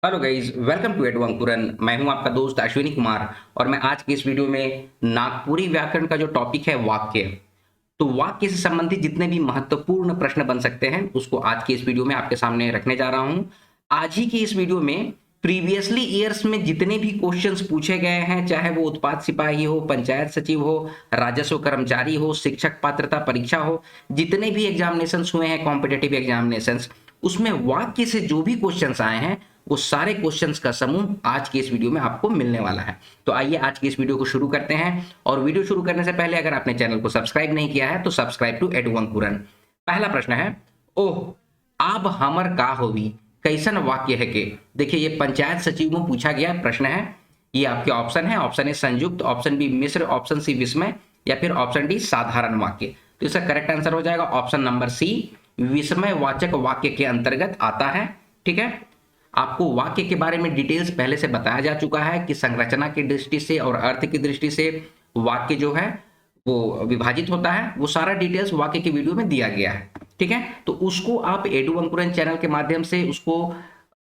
Hello guys, welcome to Edu Ankuran. मैं हूं आपका दोस्त अश्विनी कुमार और मैं आज की इस वीडियो में नागपुरी व्याकरण का जो टॉपिक है वाक्य, तो वाक्य से संबंधित जितने भी महत्वपूर्ण प्रश्न बन सकते हैं उसको आज की इस वीडियो में आपके सामने रखने जा रहा हूं। आज ही की इस वीडियो में प्रीवियसली ईयर्स में जितने भी क्वेश्चंस पूछे गए हैं, चाहे वो उत्पाद सिपाही हो, पंचायत सचिव हो, राजस्व कर्मचारी हो, शिक्षक पात्रता परीक्षा हो, जितने भी एग्जामिनेशंस हुए हैं कॉम्पिटेटिव एग्जामिनेशंस, उसमें वाक्य से जो भी क्वेश्चंस आए हैं वो सारे क्वेश्चंस का समूह आज की इस वीडियो में आपको मिलने वाला है। तो आइए आज की इस वीडियो को शुरू करते हैं। और वीडियो शुरू करने से पहले अगर आपने चैनल को सब्सक्राइब नहीं किया है तो सब्सक्राइब टू एडू अंकुरन। पहला प्रश्न है, ओह आप हमर का होवी कैसन वाक्य है के। देखिए, ये पंचायत सचिव में पूछा गया प्रश्न है। ये आपके ऑप्शन है, ऑप्शन ए संयुक्त, ऑप्शन बी मिश्र, ऑप्शन सी विस्मय या फिर ऑप्शन डी साधारण वाक्य। तो इसका करेक्ट आंसर हो जाएगा ऑप्शन नंबर सी, विस्मय वाचक वाक्य के अंतर्गत आता है। ठीक है, आपको वाक्य के बारे में डिटेल्स पहले से बताया जा चुका है कि संरचना की दृष्टि से और अर्थ की दृष्टि से वाक्य जो है वो विभाजित होता है। वो सारा डिटेल्स वाक्य के वीडियो में दिया गया है। ठीक है, तो उसको आप एडू अंकुरन चैनल के माध्यम से उसको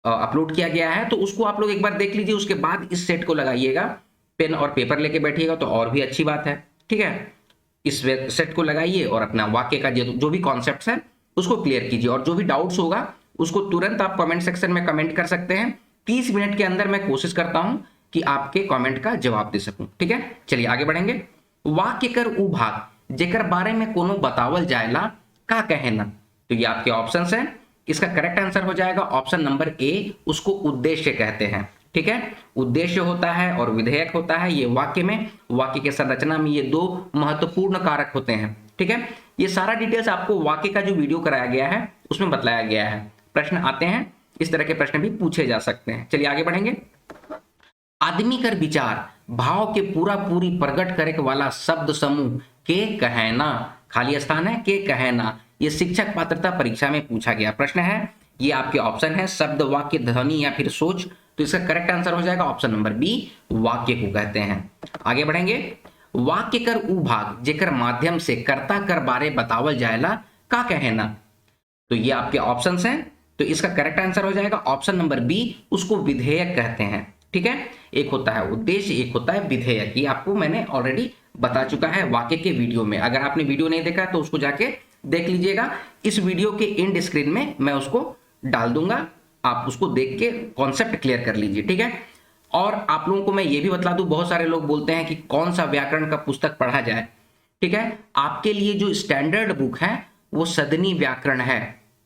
अपलोड किया गया है, तो उसको आप लोग एक बार देख लीजिए। उसके बाद इस सेट को लगाइएगा, पेन और पेपर लेके बैठिएगा तो और भी अच्छी बात है। ठीक है, इस सेट को लगाइए और अपना वाक्य का जो भी कॉन्सेप्ट है उसको क्लियर कीजिए। और जो भी डाउट्स होगा उसको तुरंत आप कमेंट सेक्शन में कमेंट कर सकते हैं। 30 मिनट के अंदर मैं कोशिश करता हूं कि आपके कमेंट का जवाब दे सकूं। ठीक है, चलिए आगे बढ़ेंगे। वाक्य कर उ भाग जेकर बारे में कोनो बतावल जायला का कहना। तो ये आपके ऑप्शंस हैं। इसका करेक्ट आंसर हो जाएगा ऑप्शन नंबर ए, उसको उद्देश्य कहते हैं। ठीक है, उद्देश्य होता है और विधेयक होता है। ये वाक्य में, वाक्य के संरचना में ये दो महत्वपूर्ण कारक होते हैं। ठीक है, ये सारा डिटेल्स आपको वाक्य का जो वीडियो कराया गया है उसमें बताया गया है। प्रश्न आते हैं, इस तरह के प्रश्न भी पूछे जा सकते हैं। चलिए आगे बढ़ेंगे। आदमी कर विचार भाव के पूरा पूरी प्रकट करे वाला शब्द समूह के कहना। खाली स्थान है, के कहना। ये शिक्षक पात्रता परीक्षा में पूछा गया प्रश्न है। ये आपके ऑप्शन है शब्द, वाक्य, ध्वनि या फिर सोच। तो इसका करेक्ट आंसर हो जाएगा ऑप्शन नंबर बी, वाक्य को कहते हैं। आगे बढ़ेंगे। वाक्य कर उ भाग जेकर माध्यम से कर्ता कर बारे बतावल जायला का कहना। तो ये आपके ऑप्शंस हैं। तो इसका करेक्ट आंसर हो जाएगा ऑप्शन नंबर बी, उसको विधेयक कहते हैं। ठीक है, एक होता है उद्देश्य, एक होता है विधेयक। ये आपको मैंने ऑलरेडी बता चुका है वाक्य के वीडियो में। अगर आपने वीडियो नहीं देखा तो उसको जाके देख लीजिएगा। इस वीडियो के एंड स्क्रीन में मैं उसको डाल दूंगा, आप उसको देख के कॉन्सेप्ट क्लियर कर लीजिए। ठीक है, और आप लोगों को मैं ये भी बता दूं, बहुत सारे लोग बोलते हैं कि कौन सा व्याकरण का पुस्तक पढ़ा जाए। ठीक है, आपके लिए जो स्टैंडर्ड बुक है वो सदनी व्याकरण है।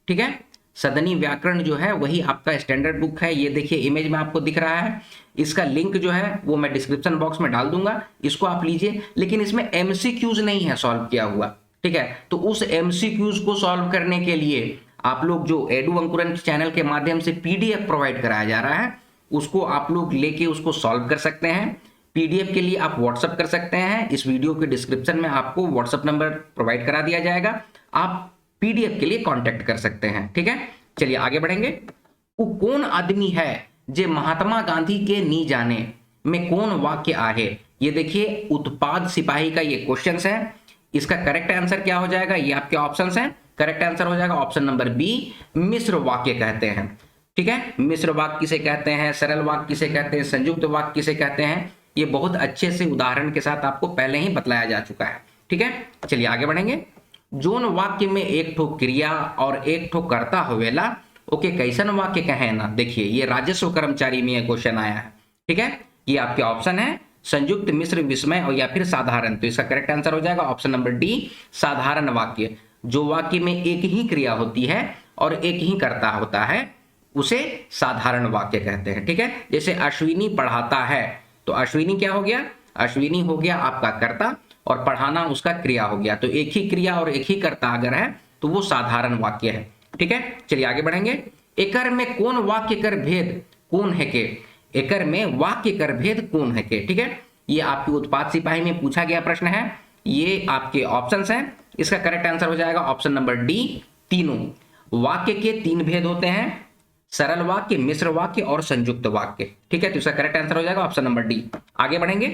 ठीक है, सदनी व्याकरण जो है वही आपका स्टैंडर्ड बुक है। ये देखिए इमेज में आपको दिख रहा है। इसका लिंक जो है वो मैं डिस्क्रिप्शन बॉक्स में डाल दूंगा, इसको आप लीजिए। लेकिन इसमें एमसीक्यूज नहीं है सॉल्व किया हुआ। ठीक है, तो उस एमसीक्यूज को सॉल्व करने के लिए आप लोग जो एडू अंकुरन चैनल के माध्यम से पीडीएफ प्रोवाइड कराया जा रहा है उसको आप लोग लेके उसको सॉल्व कर सकते हैं। पीडीएफ के लिए आप व्हाट्सअप कर सकते हैं। इस वीडियो के डिस्क्रिप्शन में आपको व्हाट्सअप नंबर प्रोवाइड करा दिया जाएगा, आप पीडीएफ के लिए कांटेक्ट कर सकते हैं। ठीक है, चलिए आगे बढ़ेंगे। वो कौन आदमी है जे महात्मा गांधी के नी जाने में कौन वाक्य आहे। ये देखिए उत्पाद सिपाही का ये क्वेश्चन है। इसका करेक्ट आंसर क्या हो जाएगा, ये आपके ऑप्शंस हैं। करेक्ट आंसर हो जाएगा ऑप्शन नंबर बी, मिश्र वाक्य कहते हैं। ठीक है, मिश्र वाक्य किसे कहते हैं, सरल वाक्य किसे कहते हैं, संयुक्त वाक्य किसे कहते हैं, ये बहुत अच्छे से उदाहरण के साथ आपको पहले ही बतलाया जा चुका है। ठीक है, चलिए आगे बढ़ेंगे। जोन वाक्य में एक ठो क्रिया और एक ठो कर्ता होवेला ओके कैसन वाक्य कहे ना। देखिए ये राजस्व कर्मचारी में ये क्वेश्चन आया है। ठीक है, ये आपके ऑप्शन है संयुक्त, मिश्र, विस्मय और या फिर साधारण। तो इसका करेक्ट आंसर हो जाएगा ऑप्शन नंबर डी, साधारण वाक्य। जो वाक्य में एक ही क्रिया होती है और एक ही कर्ता होता है उसे साधारण वाक्य कहते हैं। ठीक है, जैसे अश्विनी पढ़ाता है, तो अश्विनी क्या हो गया, अश्विनी हो गया आपका कर्ता और पढ़ाना उसका क्रिया हो गया। तो एक ही क्रिया और एक ही कर्ता अगर है तो वो साधारण वाक्य है। ठीक है, चलिए आगे बढ़ेंगे। एकर में कौन वाक्य कर भेद कौन है के। एकर में वाक्य कर भेद कौन है के। ठीक है, ये आपकी उत्पाद सिपाही में पूछा गया प्रश्न है। ये आपके ऑप्शंस हैं। इसका करेक्ट आंसर हो जाएगा ऑप्शन नंबर डी, तीनों। वाक्य के तीन भेद होते हैं, सरल वाक्य, मिश्र वाक्य और संयुक्त वाक्य। ठीक है, तो इसका करेक्ट आंसर हो जाएगा ऑप्शन नंबर डी। आगे बढ़ेंगे।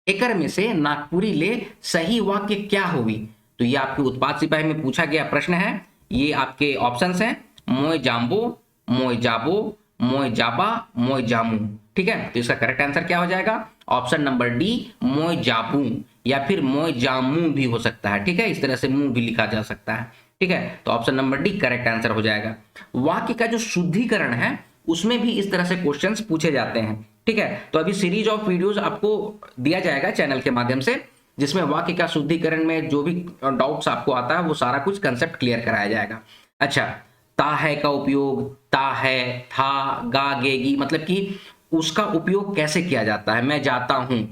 एकर में से नागपुरी ले सही वाक्य क्या होगी। तो ये आपके उत्पाद सिपाही में पूछा गया प्रश्न है। ये आपके ऑप्शंस हैं, मोय जाम्बो, मोय जाबो, मोय जाबा मोय जामू। ठीक है, तो इसका करेक्ट आंसर क्या हो जाएगा? ऑप्शन नंबर डी, मोय जाबू, या फिर मोय जामू भी हो सकता है। ठीक है, इस तरह से मुंह भी लिखा जा सकता है। ठीक है, तो option number D correct answer हो जाएगा। वाक्य का जो शुद्धिकरण है उसमें भी इस तरह से क्वेश्चंस पूछे जाते हैं। ठीक है, तो अभी सीरीज ऑफ वीडियोस आपको दिया जाएगा चैनल के माध्यम से, जिसमें वाक्य का शुद्धिकरण में जो भी डाउट्स आपको आता है वो सारा कुछ कंसेप्ट क्लियर कराया जाएगा। अच्छा, ता है का उपयोग, ता है, था, गा, गेगी, मतलब कि उसका उपयोग कैसे किया जाता है। मैं जाता हूं,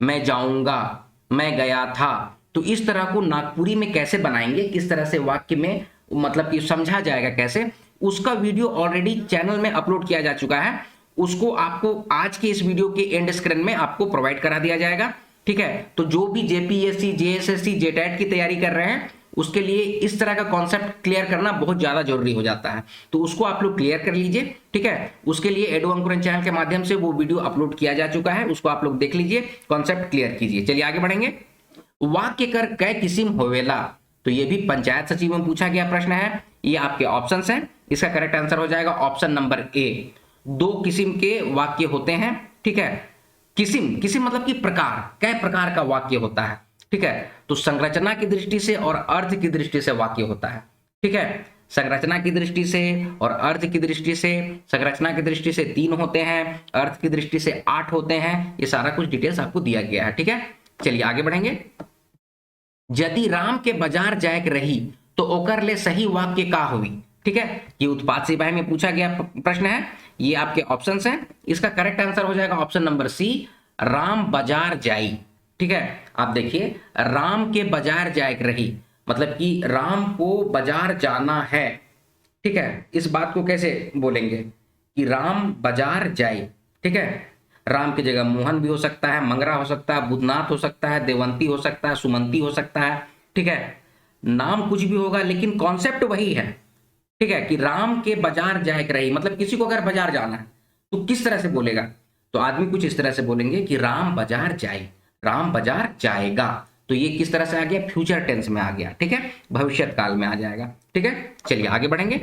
मैं जाऊंगा, मैं गया था। तो इस तरह को नागपुरी में कैसे बनाएंगे, किस तरह से वाक्य में मतलब कि समझा जाएगा कैसे, उसका वीडियो ऑलरेडी चैनल में अपलोड किया जा चुका है। उसको आपको आज के इस वीडियो के एंड स्क्रीन में आपको प्रोवाइड करा दिया जाएगा। ठीक है, तो जो भी जेपीएससी, जेएसएससी, जेटैट की तैयारी कर रहे हैं उसके लिए इस तरह का कॉन्सेप्ट क्लियर करना बहुत ज्यादा जरूरी हो जाता है, तो उसको आप लोग क्लियर कर लीजिए। ठीक है, उसके लिए एडो अंकुरन चैनल के माध्यम से वो वीडियो अपलोड किया जा चुका है, उसको आप लोग देख लीजिए, कॉन्सेप्ट क्लियर कीजिए। चलिए आगे बढ़ेंगे। वाक्य कर कै किसिम होवेला, तो ये भी पंचायत सचिव में पूछा गया प्रश्न है। ये आपके ऑप्शंस हैं, इसका करेक्ट आंसर हो जाएगा ऑप्शन नंबर ए। दो किस्म के वाक्य होते हैं। ठीक है, किसिम, किसिम मतलब कि प्रकार, कै प्रकार का वाक्य होता है। ठीक है, तो संरचना की दृष्टि से और अर्थ की दृष्टि से वाक्य होता है। ठीक है, संरचना की दृष्टि से और अर्थ की दृष्टि से, संरचना की दृष्टि से 3 होते हैं, अर्थ की दृष्टि से 8 होते हैं। ये सारा कुछ डिटेल्स आपको दिया गया है। ठीक है, चलिए आगे बढ़ेंगे। यदि राम के बाजार जायक रही तो ओकर ले सही वाक्य का हुई। ठीक है, ये उत्पाद सिपाही में पूछा गया प्रश्न है। ये आपके ऑप्शंस हैं, इसका करेक्ट आंसर हो जाएगा ऑप्शन नंबर सी, राम बाजार जाई। ठीक है, आप देखिए, राम के बाजार जायक रही मतलब कि राम को बाजार जाना है। ठीक है, इस बात को कैसे बोलेंगे कि राम बाजार जाए। ठीक है, राम की जगह मोहन भी हो सकता है, मंगरा हो सकता है, बुधनाथ हो सकता है, देवंती हो सकता है, सुमंती हो सकता है। ठीक है, नाम कुछ भी होगा लेकिन कॉन्सेप्ट वही है। ठीक है, कि राम के बाजार जाए रही मतलब किसी को अगर बाजार जाना है तो किस तरह से बोलेगा, तो आदमी कुछ इस तरह से बोलेंगे कि राम बाजार जाए, राम बाजार जाएगा। तो ये किस तरह से आ गया? फ्यूचर टेंस में आ गया। ठीक है, भविष्य काल में आ जाएगा। ठीक है, चलिए आगे बढ़ेंगे।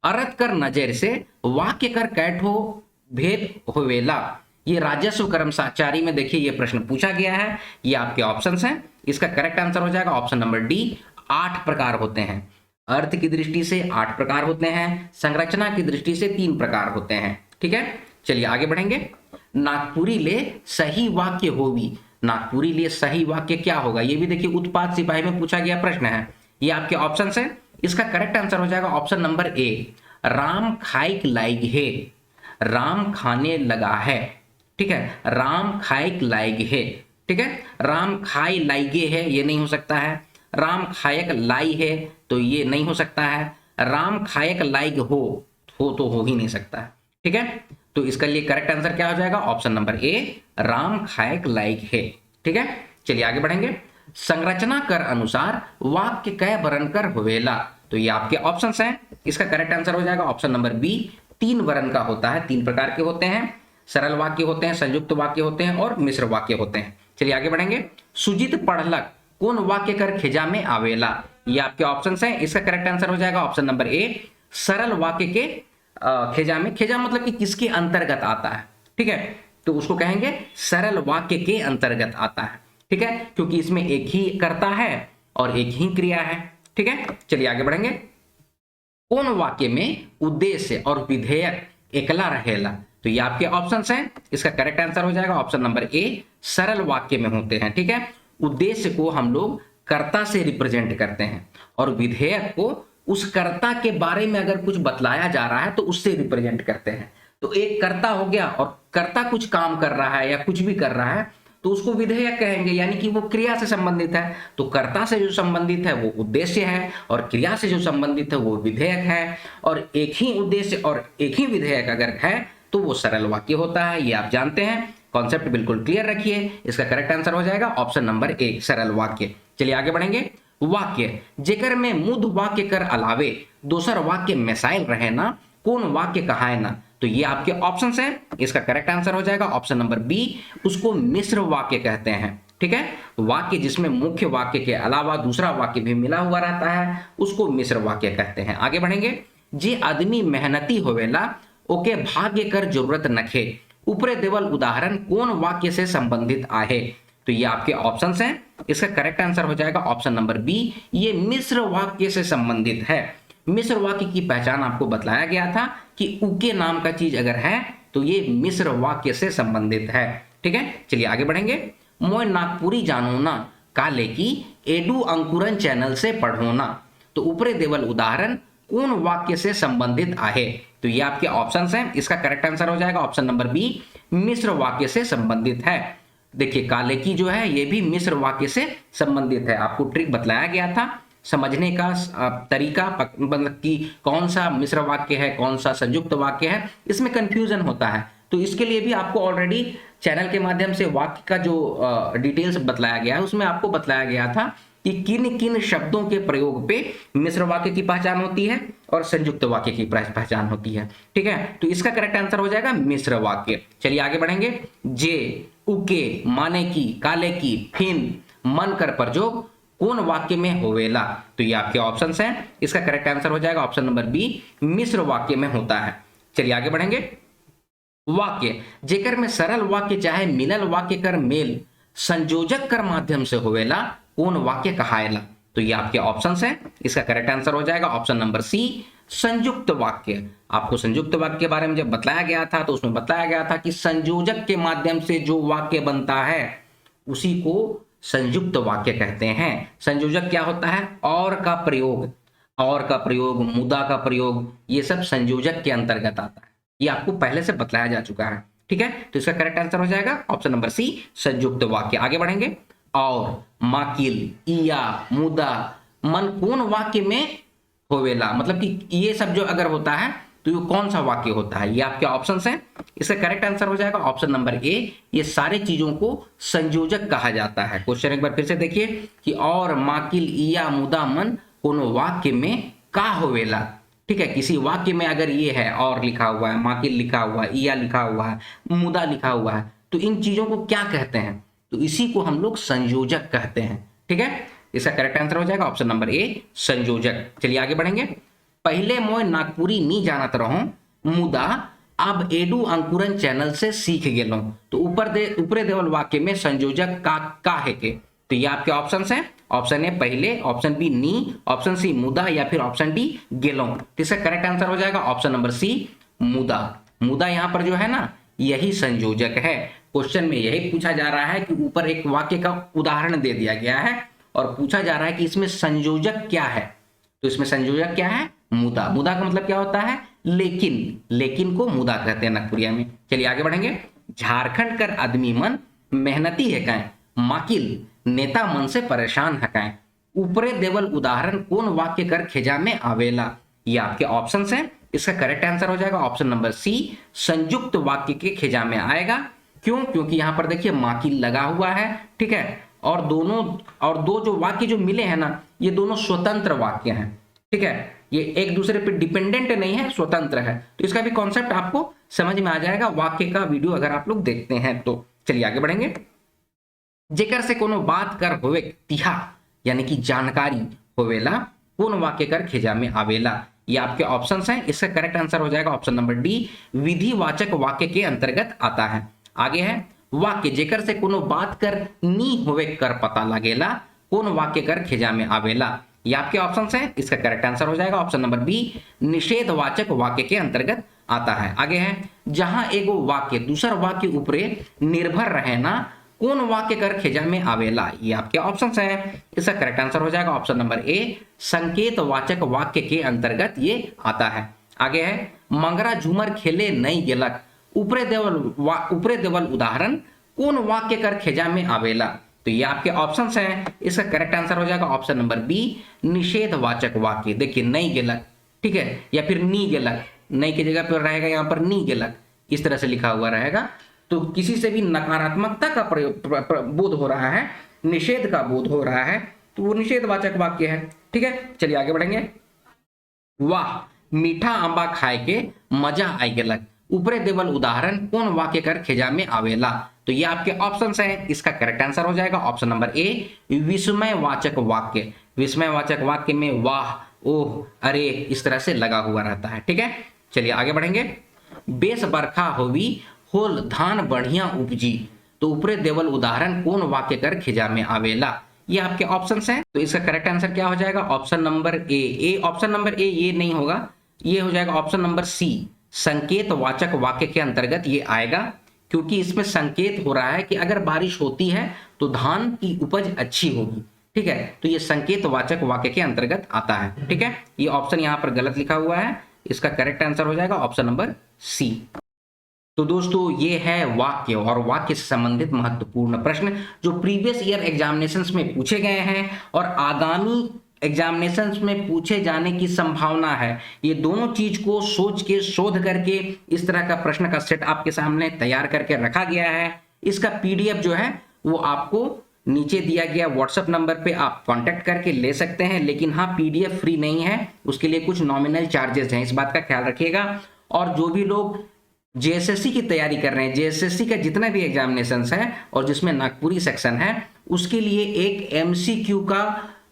अरत कर नजर से वाक्य कर कैठो भेद होवेला, ये राजस्व कर्मचारी में देखिए ये प्रश्न पूछा गया है। ये आपके ऑप्शंस हैं, इसका करेक्ट आंसर हो जाएगा ऑप्शन नंबर डी, 8 प्रकार होते हैं। अर्थ की दृष्टि से 8 प्रकार होते हैं, संरचना की दृष्टि से 3 प्रकार होते हैं। ठीक है, चलिए आगे बढ़ेंगे। नागपुरी ले सही वाक्य होगी, नागपुरी लिए सही वाक्य क्या होगा? ये भी देखिए उत्पाद सिपाही में पूछा गया प्रश्न है। ये आपके ऑप्शंस हैं, इसका करेक्ट आंसर हो जाएगा ऑप्शन नंबर ए, राम खाइक लाइक है, राम खाने लगा है। ठीक है, राम खाइक लाइक है। ठीक है, राम खाई लाइगे है ये नहीं हो सकता है, राम खायक लाई है तो ये नहीं हो सकता है, राम खायक लाइक हो तो हो ही नहीं सकता है। ठीक है, तो इसका लिए करेक्ट आंसर क्या हो जाएगा? ऑप्शन नंबर ए, राम खायक लाइक है। ठीक है, चलिए आगे बढ़ेंगे। संरचना कर अनुसार वाक्य कै वर्ण कर होवेला, तो ये आपके ऑप्शंस हैं, इसका करेक्ट आंसर हो जाएगा ऑप्शन नंबर बी, 3 वर्ण का होता है, 3 प्रकार के होते हैं, सरल वाक्य होते हैं, संयुक्त वाक्य होते हैं और मिश्र वाक्य होते हैं। चलिए आगे बढ़ेंगे। सुजीत पढ़लक कौन वाक्य कर खेजा में आवेला, ये आपके ऑप्शंस हैं, इसका करेक्ट आंसर हो जाएगा ऑप्शन नंबर ए, सरल वाक्य के खेजा में। खेजा मतलब कि किसके अंतर्गत आता है। ठीक है, तो उसको कहेंगे सरल वाक्य के अंतर्गत आता है। ठीक है, क्योंकि इसमें एक ही कर्ता है और एक ही क्रिया है। ठीक है, चलिए आगे बढ़ेंगे। कौन वाक्य में उद्देश्य और विधेयक एकला रहेला, तो ये आपके ऑप्शंस हैं, इसका करेक्ट आंसर हो जाएगा ऑप्शन नंबर ए, सरल वाक्य में होते हैं। ठीक है, उद्देश्य को हम लोग कर्ता से रिप्रेजेंट करते हैं और विधेयक को उस कर्ता के बारे में अगर कुछ बतलाया जा रहा है तो उससे रिप्रेजेंट करते हैं। तो एक कर्ता हो गया और कर्ता कुछ काम कर रहा है या कुछ भी कर रहा है तो उसको विधेयक कहेंगे, यानी कि वो क्रिया से संबंधित है। तो कर्ता से जो संबंधित है वो उद्देश्य है और क्रिया से जो संबंधित है वो विधेयक है, और एक ही उद्देश्य और एक ही विधेयक अगर है तो वो सरल वाक्य होता है। ये आप जानते हैं, कॉन्सेप्ट बिल्कुल क्लियर रखिए। इसका करेक्ट आंसर हो जाएगा ऑप्शन नंबर ए, सरल वाक्य। चलिए आगे बढ़ेंगे। वाक्य जेकर में मुद वाक्य कर अलावे दोसर वाक्य मिसाइल रहे ना, कौन वाक्य कहाए ना, तो ये आपके ऑप्शंस हैं, इसका करेक्ट आंसर हो जाएगा ऑप्शन नंबर बी, उसको मिश्र वाक्य कहते हैं। ठीक है, वाक्य जिसमें मुख्य वाक्य के अलावा दूसरा वाक्य भी मिला हुआ रहता है उसको मिश्र वाक्य कहते हैं। आगे बढ़ेंगे। जे आदमी मेहनती होवेला ओके भाग्य कर जरूरत नखे, ऊपरे देवल उदाहरण कौन वाक्य से संबंधित आहे। तो ये आपके ऑप्शंस हैं। इसका करेक्ट आंसर हो जाएगा ऑप्शन नंबर बी, ये मिश्र वाक्य से संबंधित है। मिश्र वाक्य की पहचान आपको बतलाया गया था कि उके नाम का चीज अगर है तो ये मिश्र वाक्य से संबंधित है। ठीक है, चलिए आगे बढ़ेंगे। मोय नागपुरी जानो ना, काले की एडू अंकुरन चैनल से पढ़ो ना। तो ऊपरे देवल उदाहरण कौन वाक्य से संबंधित आहे। तो ये आपके ऑप्शंस हैं। इसका करेक्ट आंसर हो जाएगा ऑप्शन नंबर बी, मिश्र वाक्य से संबंधित है। देखिए काले की जो है ये भी मिश्र वाक्य से संबंधित है। आपको ट्रिक बतलाया गया था समझने का तरीका, मतलब कि कौन सा मिश्र वाक्य है कौन सा संयुक्त वाक्य है, इसमें कंफ्यूजन होता है। तो इसके लिए भी आपको ऑलरेडी चैनल के माध्यम से वाक्य का जो डिटेल्स बतलाया गया है उसमें आपको बतलाया गया था कि किन किन शब्दों के प्रयोग पे मिश्र वाक्य की पहचान होती है और संयुक्त वाक्य की पहचान होती है। ठीक है, तो इसका करेक्ट आंसर हो जाएगा मिश्र वाक्य। चलिए आगे बढ़ेंगे। जे, उके, माने की, काले की, फिन, मन कर प्रयोग कौन वाक्य में होवेला। तो ये आपके ऑप्शंस हैं। इसका करेक्ट आंसर हो जाएगा ऑप्शन नंबर बी, मिश्र वाक्य में होता है। चलिए आगे बढ़ेंगे। वाक्य जेकर में सरल वाक्य चाहे मिलल वाक्य कर मेल संयोजक कर माध्यम से होवेला कौन वाक्य कहायला। तो ये आपके ऑप्शंस हैं। इसका करेक्ट आंसर हो जाएगा ऑप्शन नंबर सी, संयुक्त वाक्य। आपको संयुक्त वाक्य के बारे में जब बताया गया था तो उसमें बताया गया था कि संयोजक के माध्यम से जो वाक्य बनता है उसी को संयुक्त वाक्य कहते हैं। संयोजक क्या होता है, और का प्रयोग, और का प्रयोग, मुदा का प्रयोग, ये सब संयोजक के अंतर्गत आता है। ये आपको पहले से बतलाया जा चुका है। ठीक है, तो इसका करेक्ट आंसर हो जाएगा ऑप्शन नंबर सी, संयुक्त वाक्य। आगे बढ़ेंगे। और, माकिल, इया, मुदा, मन कौन वाक्य में होवेला, मतलब कि ये सब जो अगर होता है तो ये कौन सा वाक्य होता है। ये आपके ऑप्शंस हैं। इसका करेक्ट आंसर हो जाएगा ऑप्शन नंबर ए, ये सारे चीजों को संयोजक कहा जाता है। क्वेश्चन एक बार फिर से देखिए कि और, माकिल, इया, मुदा, मन कोनो वाक्य में का होवेला। ठीक है, किसी वाक्य में अगर ये है, और लिखा हुआ है, माकिल लिखा हुआ है, इया लिखा हुआ है, मुदा लिखा हुआ है, तो इन चीजों को क्या कहते हैं, तो इसी को हम लोग संयोजक कहते हैं। ठीक है, इसका करेक्ट आंसर हो जाएगा ऑप्शन नंबर ए, संयोजक। चलिए आगे बढ़ेंगे। पहले मोय नागपुरी नी जानत रहो, मुदा अब एडू अंकुरन चैनल से सीख गेलो। तो ऊपरे देवल वाक्य में संयोजक का है के। तो ये आपके ऑप्शंस हैं। ऑप्शन ए पहले, ऑप्शन बी नी, ऑप्शन सी मुदा, या फिर ऑप्शन डी गेलो। तो इसका करेक्ट आंसर हो जाएगा ऑप्शन नंबर सी, मुदा। मुदा यहाँ पर जो है ना यही संयोजक है। क्वेश्चन में यही पूछा जा रहा है कि ऊपर एक वाक्य का उदाहरण दे दिया गया है और पूछा जा रहा है कि इसमें संयोजक क्या है। तो इसमें संयोजक क्या है, मुदा। मुदा का मतलब क्या होता है, लेकिन, लेकिन को मुदा कहते हैं नागपुरिया में। चलिए आगे बढ़ेंगे। झारखंड कर आदमी मन मेहनती है कैं, माकिल नेता मन से परेशान है कैं, ऊपरे देवल उदाहरण कौन वाक्य कर खेजा में आवेला। ये आपके ऑप्शंस हैं। इसका करेक्ट आंसर हो जाएगा ऑप्शन नंबर सी, संयुक्त वाक्य के खेजा में आएगा। क्यों, क्योंकि यहां पर देखिए माकिल लगा हुआ है। ठीक है, और दो जो वाक्य जो मिले हैं ना ये दोनों स्वतंत्र वाक्य हैं। ठीक है, ये एक दूसरे पे डिपेंडेंट नहीं है, स्वतंत्र है। तो इसका भी कॉन्सेप्ट आपको समझ में आ जाएगा वाक्य का वीडियो अगर आप लोग देखते हैं तो। चलिए आगे बढ़ेंगे। जेकर से कोनो बात कर होवे तिहा, यानी कि जानकारी होवेला कौन वाक्य कर खेजा में आवेला। ये आपके ऑप्शंस हैं। इसका करेक्ट आंसर हो जाएगा ऑप्शन नंबर डी, विधिवाचक वाक्य के अंतर्गत आता है। आगे है वाक्य जेकर से कोनो बात कर नी होवे कर पता लगेला कौन वाक्य कर खेजा में आवेला। ये आपके ऑप्शंस हैं। इसका करेक्ट आंसर हो जाएगा ऑप्शन नंबर बी, निषेधवाचक वाक्य के अंतर्गत आता है। आगे है जहां एगो वाक्य दूसर वाक्य ऊपरे निर्भर रहे ना कौन वाक्य कर खेजा में आवेला। ये आपके ऑप्शंस हैं। इसका करेक्ट आंसर हो जाएगा ऑप्शन नंबर ए, संकेतवाचक वाक्य के अंतर्गत ये आता है। आगे है मंगरा झूमर खेले नहीं गेलक, ऊपरे देवल उदाहरण कौन वाक्य कर खेजा में आवेला। तो ये आपके ऑप्शंस हैं। इसका करेक्ट आंसर हो जाएगा ऑप्शन नंबर बी, निषेधवाचक वाक्य। देखिए नहीं गेलक, ठीक है, या फिर नी गेलक, नहीं की जगह पर रहेगा यहाँ पर नी गेलक, इस तरह से लिखा हुआ रहेगा। तो किसी से भी नकारात्मकता का बोध हो रहा है, निषेध का बोध हो रहा है, तो वो निषेधवाचक वाक्य है। ठीक है, चलिए आगे बढ़ेंगे। वाह मीठा आंबा खाए के मजा आई गेलक, ऊपरे देवल उदाहरण कौन वाक्य कर खेजा में आवेला। तो ये आपके ऑप्शंस हैं। इसका करेक्ट आंसर हो जाएगा ऑप्शन नंबर ए, विस्मयवाचक वाक्य। विस्मयवाचक वाक्य में वाह, ओह, अरे इस तरह से लगा हुआ रहता है। ठीक है, चलिए आगे बढ़ेंगे। बेस बरखा होवी होल धान बढ़िया उपजी। तो ऊपरे देवल उदाहरण कौन वाक्य कर खिजा में आवेला। ये आपके ऑप्शंस हैं, तो इसका करेक्ट आंसर क्या हो जाएगा, ऑप्शन नंबर ए। ऑप्शन नंबर ए ये नहीं होगा, ये हो जाएगा ऑप्शन नंबर सी, संकेत वाचक वाक्य के अंतर्गत ये आएगा, क्योंकि इसमें संकेत हो रहा है कि अगर बारिश होती है तो धान की उपज अच्छी होगी। ठीक है, तो ये संकेत वाचक वाक्य के अंतर्गत आता है। ठीक है, ये ऑप्शन यहां पर गलत लिखा हुआ है, इसका करेक्ट आंसर हो जाएगा ऑप्शन नंबर सी। तो दोस्तों ये है वाक्य और वाक्य से संबंधित महत्वपूर्ण प्रश्न जो प्रीवियस ईयर एग्जामिनेशंस में पूछे गए हैं और आगामी एग्जामिनेशंस में पूछे जाने की संभावना है। ये दोनों चीज को सोच के शोध करके इस तरह का प्रश्न का सेट आपके सामने तैयार करके रखा गया है। इसका पीडीएफ जो है वो आपको नीचे दिया गया व्हाट्सएप नंबर पे आप कांटेक्ट करके ले सकते हैं, लेकिन हाँ पीडीएफ फ्री नहीं है, उसके लिए कुछ नॉमिनल चार्जेस हैं, इस बात का ख्याल रखिएगा। और जो भी लोग जेएसएससी की तैयारी कर रहे हैं, जेएसएससी का जितना भी एग्जामिनेशंस है और जिसमें नागपुरी सेक्शन है, उसके लिए एक एमसीक्यू का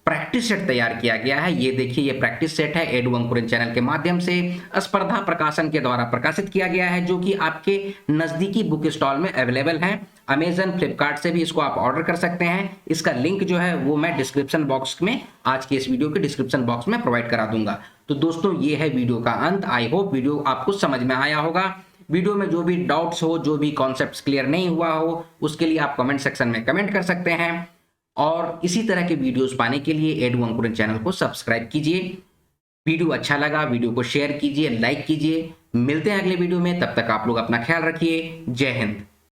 प्रैक्टिस सेट तैयार किया गया है। ये देखिए, ये प्रैक्टिस सेट है, एडू अंकुरन चैनल के माध्यम से स्पर्धा प्रकाशन के द्वारा प्रकाशित किया गया है, जो कि आपके नजदीकी बुक स्टॉल में अवेलेबल है। अमेजन, फ्लिपकार्ट से भी इसको आप ऑर्डर कर सकते हैं। इसका लिंक जो है वो मैं डिस्क्रिप्शन बॉक्स में, आज के इस वीडियो के डिस्क्रिप्शन बॉक्स में प्रोवाइड करा दूंगा। तो दोस्तों ये है वीडियो का अंत। आई होप वीडियो आपको समझ में आया होगा। वीडियो में जो भी डाउट्स हो, जो भी कॉन्सेप्ट्स क्लियर नहीं हुआ हो, उसके लिए आप कमेंट सेक्शन में कमेंट कर सकते हैं। और इसी तरह के वीडियोस पाने के लिए एडू अंकुरन चैनल को सब्सक्राइब कीजिए। वीडियो अच्छा लगा, वीडियो को शेयर कीजिए, लाइक कीजिए। मिलते हैं अगले वीडियो में, तब तक आप लोग अपना ख्याल रखिए। जय हिंद।